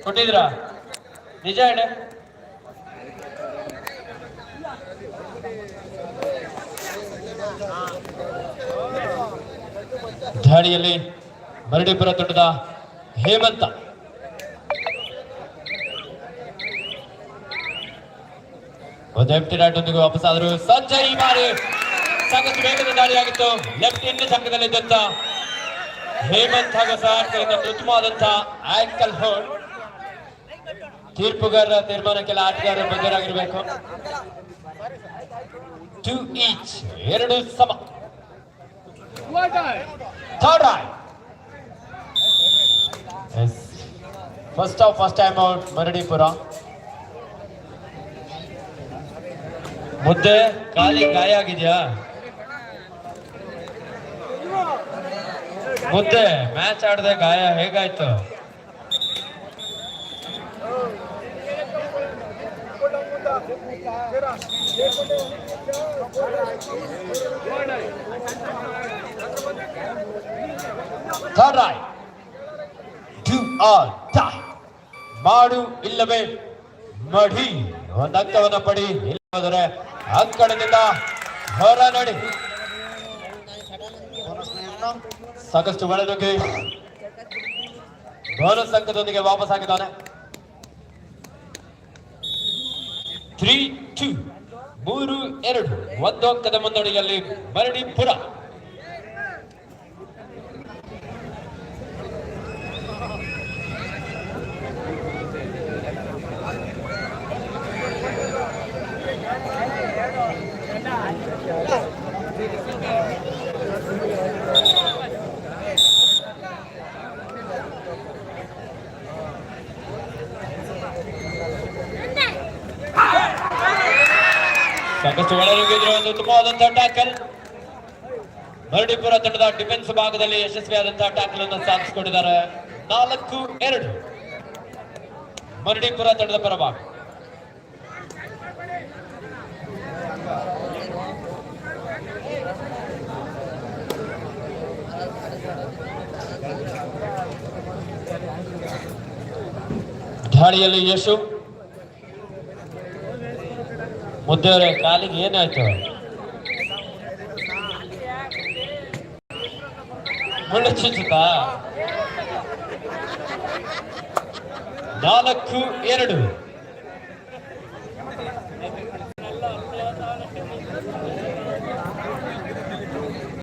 ಕೊಟ್ಟಿದ್ರಾ? ನಿಜ ಹೇಳ. ದಾಳಿಯಲ್ಲಿ ಮರಡಿಪುರ ತಂಡದ ಹೇಮಂತ ಒಂದು ಎಂಟಿ ರಾಟ್ ಒಂದಿಗೆ ವಾಪಸ್ ಆದ್ರು. ಸಂಜಯ್ ಈ ಬಾರಿ ಸಾಕಷ್ಟು ವೇಗದ ದಾಳಿಯಾಗಿತ್ತು. ಲೆಫ್ಟ್ ಇಂಡ್ ಸಂಘದಲ್ಲಿದ್ದಂತ ಹೇಮಂತ್ ಹಾಗೂ ಸಹಾಯಕರಿಂದ ಉತ್ತಮವಾದಂತ ಆಂಕಲ್ ಹೋಲ್ಡ್. ತೀರ್ಪುಗಾರರ ತೀರ್ಮಾನಕ್ಕೆಲ್ಲ ಆಟಗಾರರು ಬದ್ಧರಾಗಿರ್ಬೇಕು. 2 ಈಚ್, 2 ಸಮ. Third right. First time out Maradipura. ಮುದ್ದೆ ಕಾಲಿ ಗಾಯ ಆಗಿದ್ಯಾ? ಮುದ್ದೆ ಮ್ಯಾಚ್ ಆಡದೆ ಗಾಯ ಹೇಗಾಯ್ತು? Third right. Do or die. ಮಾಡು ಇಲ್ಲವೇ ಮಡಿ. ಒಂದು ಅಂಕವನ್ನು ಪಡಿ. ಇಲ್ಲವಾದರೆ ಅಂಕಣದಿಂದ ಹೊರ ನಡಿ. ಸಾಕಷ್ಟು ಒಳನುಗ್ಗಿ ಬೋನಸ್ ಅಂಕದೊಂದಿಗೆ ವಾಪಸ್ ಆಗಿದ್ದಾನೆ. 3-2, 3-2, ಒಂದು ಅಂಕದ ಮುನ್ನಡೆಯಲ್ಲಿ ಮರಡಿಪುರ. ಸಾಕಷ್ಟು ಒಳನುಗ್ಗಿದ್ರು. ಒಂದು ಉತ್ತಮವಾದಂತಹ ಟ್ಯಾಕಲ್. ಮರಡಿಪುರ ತಂಡದ ಡಿಫೆನ್ಸ್ ಭಾಗದಲ್ಲಿ ಯಶಸ್ವಿಯಾದಂತಹ ಟ್ಯಾಕಲ್ ಅನ್ನು ಸಾಧಿಸಿಕೊಂಡಿದ್ದಾರೆ. 4-2 ಮರಡಿಪುರ ತಂಡದ ಪರಭಾಗ. ದಾಳಿಯಲ್ಲಿ ಯಶು. ಮುದ್ದೆಯವರೇ ಕಾಲಿಗೆ ಏನಾಯ್ತು? ಮುಳ್ಳು ಚುಚ್ಚುತ್ತಾ? 4-2